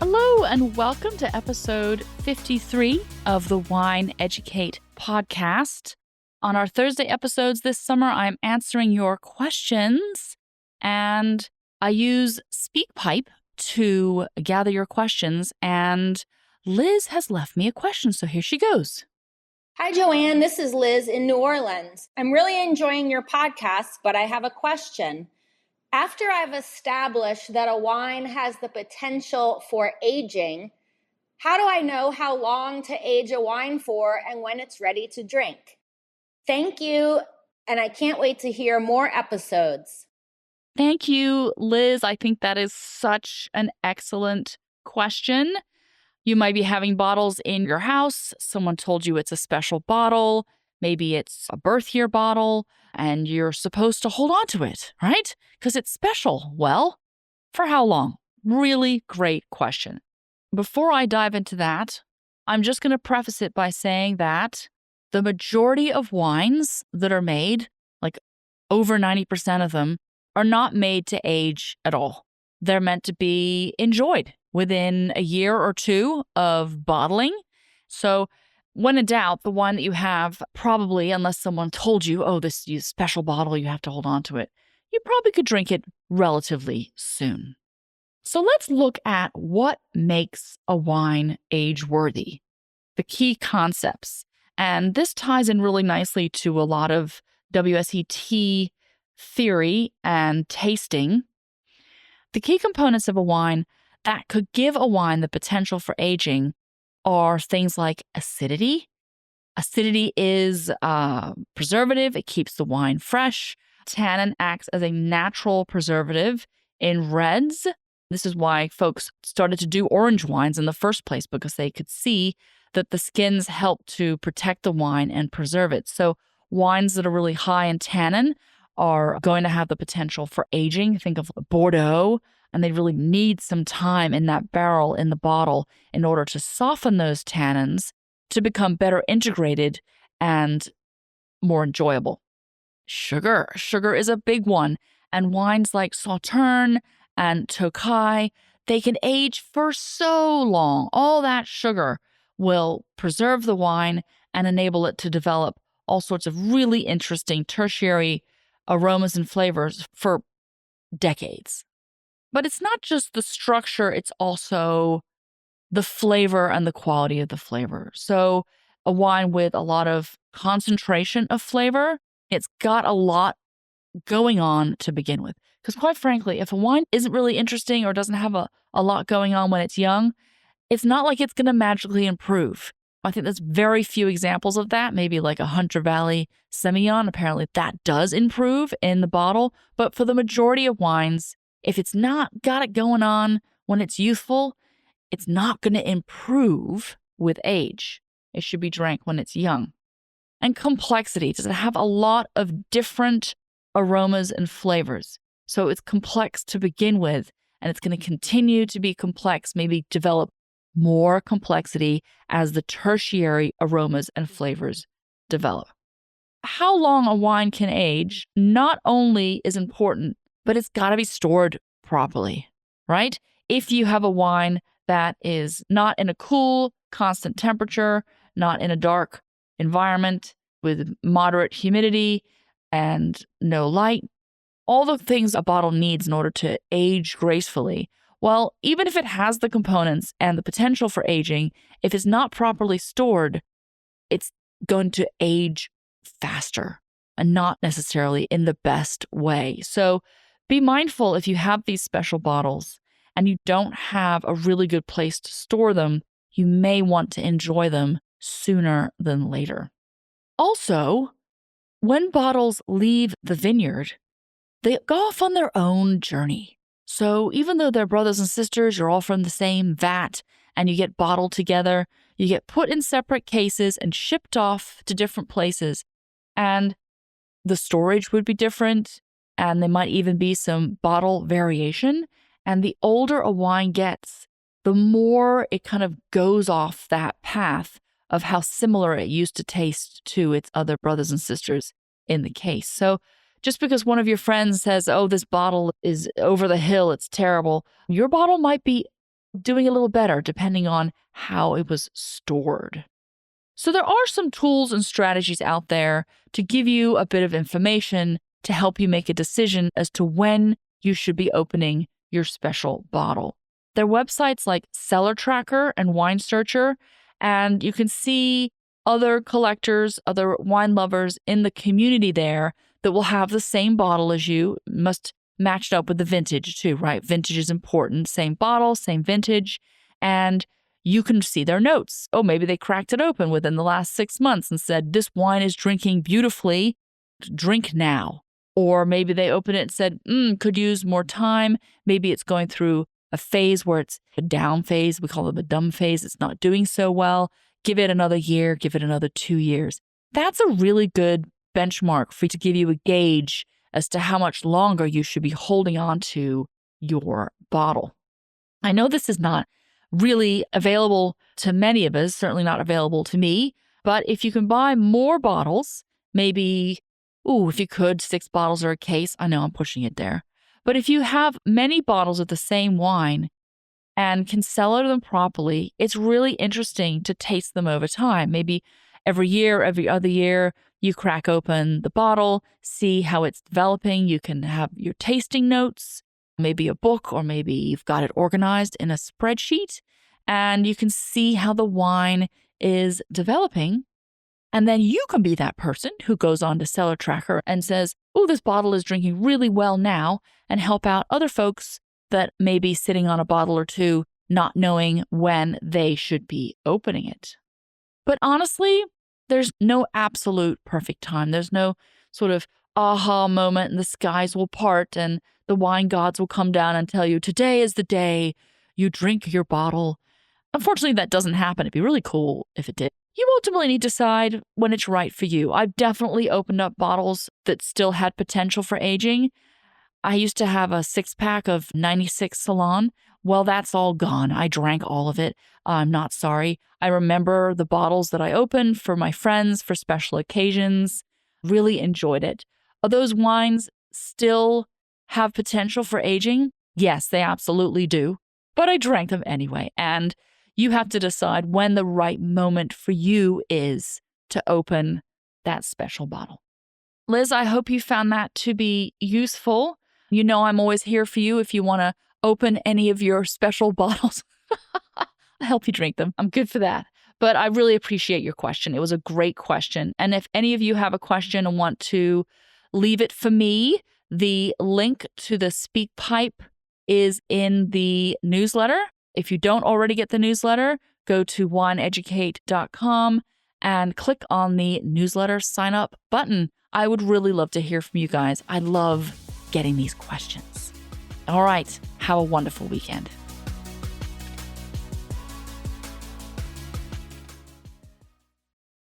Hello and welcome to episode 53 of the Wine Educate podcast. On our Thursday episodes this summer, I'm answering your questions, and I use SpeakPipe to gather your questions, and Liz has left me a question, so here she goes. Hi, Joanne. This is Liz in New Orleans. I'm really enjoying your podcast, but I have a question. After I've established that a wine has the potential for aging, how do I know how long to age a wine for and when it's ready to drink? Thank you, and I can't wait to hear more episodes. Thank you, Liz. I think that is such an excellent question. You might be having bottles in your house. Someone told you it's a special bottle. Maybe it's a birth year bottle, and you're supposed to hold on to it, right? Because it's special. Well, for how long? Really great question. Before I dive into that, I'm just going to preface it by saying that the majority of wines that are made, like over 90% of them, are not made to age at all. They're meant to be enjoyed within a year or two of bottling. So when in doubt, the wine that you have probably, unless someone told you, oh, this is a special bottle, you have to hold on to it, you probably could drink it relatively soon. So let's look at what makes a wine age-worthy, the key concepts. And this ties in really nicely to a lot of WSET theory and tasting. The key components of a wine that could give a wine the potential for aging are things like acidity. Acidity is preservative. It keeps the wine fresh. Tannin acts as a natural preservative in reds. This is why folks started to do orange wines in the first place, because they could see that the skins help to protect the wine and preserve it. So wines that are really high in tannin are going to have the potential for aging. Think of Bordeaux, and they really need some time in that barrel, in the bottle, in order to soften those tannins to become better integrated and more enjoyable. Sugar is a big one. And wines like Sauternes and Tokaji, they can age for so long. All that sugar will preserve the wine and enable it to develop all sorts of really interesting tertiary aromas and flavors for decades. But it's not just the structure, it's also the flavor and the quality of the flavor. So a wine with a lot of concentration of flavor, it's got a lot going on to begin with. Because quite frankly, if a wine isn't really interesting or doesn't have a lot going on when it's young, it's not like it's going to magically improve. I think there's very few examples of that, maybe like a Hunter Valley Semillon. Apparently that does improve in the bottle. But for the majority of wines, if it's not got it going on when it's youthful, it's not going to improve with age. It should be drank when it's young. And complexity. Does it have a lot of different aromas and flavors? So it's complex to begin with, and it's going to continue to be complex, maybe develop more complexity as the tertiary aromas and flavors develop. How long a wine can age not only is important, but it's got to be stored properly, right? If you have a wine that is not in a cool, constant temperature, not in a dark environment with moderate humidity and no light, all the things a bottle needs in order to age gracefully, well, even if it has the components and the potential for aging, if it's not properly stored, it's going to age faster and not necessarily in the best way. So be mindful if you have these special bottles and you don't have a really good place to store them, you may want to enjoy them sooner than later. Also, when bottles leave the vineyard, they go off on their own journey. So even though they're brothers and sisters, you're all from the same vat, and you get bottled together, you get put in separate cases and shipped off to different places. And the storage would be different, and there might even be some bottle variation. And the older a wine gets, the more it kind of goes off that path of how similar it used to taste to its other brothers and sisters in the case. So just because one of your friends says, oh, this bottle is over the hill, it's terrible, your bottle might be doing a little better depending on how it was stored. So there are some tools and strategies out there to give you a bit of information to help you make a decision as to when you should be opening your special bottle. There are websites like CellarTracker and Wine-Searcher, and you can see other collectors, other wine lovers in the community there that will have the same bottle as you. Must match it up with the vintage too, right? Vintage is important. Same bottle, same vintage. And you can see their notes. Oh, maybe they cracked it open within the last 6 months and said, this wine is drinking beautifully. Drink now. Or maybe they opened it and said, could use more time. Maybe it's going through a phase where it's a down phase. We call it a dumb phase. It's not doing so well. Give it another year. Give it another 2 years. That's a really good benchmark for you to give you a gauge as to how much longer you should be holding on to your bottle. I know this is not really available to many of us, certainly not available to me, but if you can buy more bottles, maybe, if you could, 6 bottles or a case, I know I'm pushing it there. But if you have many bottles of the same wine and can cellar them properly, it's really interesting to taste them over time. Maybe every year, every other year, you crack open the bottle, see how it's developing. You can have your tasting notes, maybe a book, or maybe you've got it organized in a spreadsheet, and you can see how the wine is developing. And then you can be that person who goes on to CellarTracker and says, this bottle is drinking really well now, and help out other folks that may be sitting on a bottle or two, not knowing when they should be opening it. But honestly, there's no absolute perfect time. There's no sort of aha moment and the skies will part and the wine gods will come down and tell you, today is the day you drink your bottle. Unfortunately, that doesn't happen. It'd be really cool if it did. You ultimately need to decide when it's right for you. I've definitely opened up bottles that still had potential for aging. I used to have a 6-pack of 96 Ceylon. Well, that's all gone. I drank all of it. I'm not sorry. I remember the bottles that I opened for my friends for special occasions. Really enjoyed it. Are those wines still have potential for aging? Yes, they absolutely do. But I drank them anyway. And you have to decide when the right moment for you is to open that special bottle. Liz, I hope you found that to be useful. You know I'm always here for you if you want to open any of your special bottles. I'll help you drink them. I'm good for that. But I really appreciate your question. It was a great question. And if any of you have a question and want to leave it for me, the link to the SpeakPipe is in the newsletter. If you don't already get the newsletter, go to wineeducate.com and click on the newsletter sign up button. I would really love to hear from you guys. I love getting these questions. All right. Have a wonderful weekend.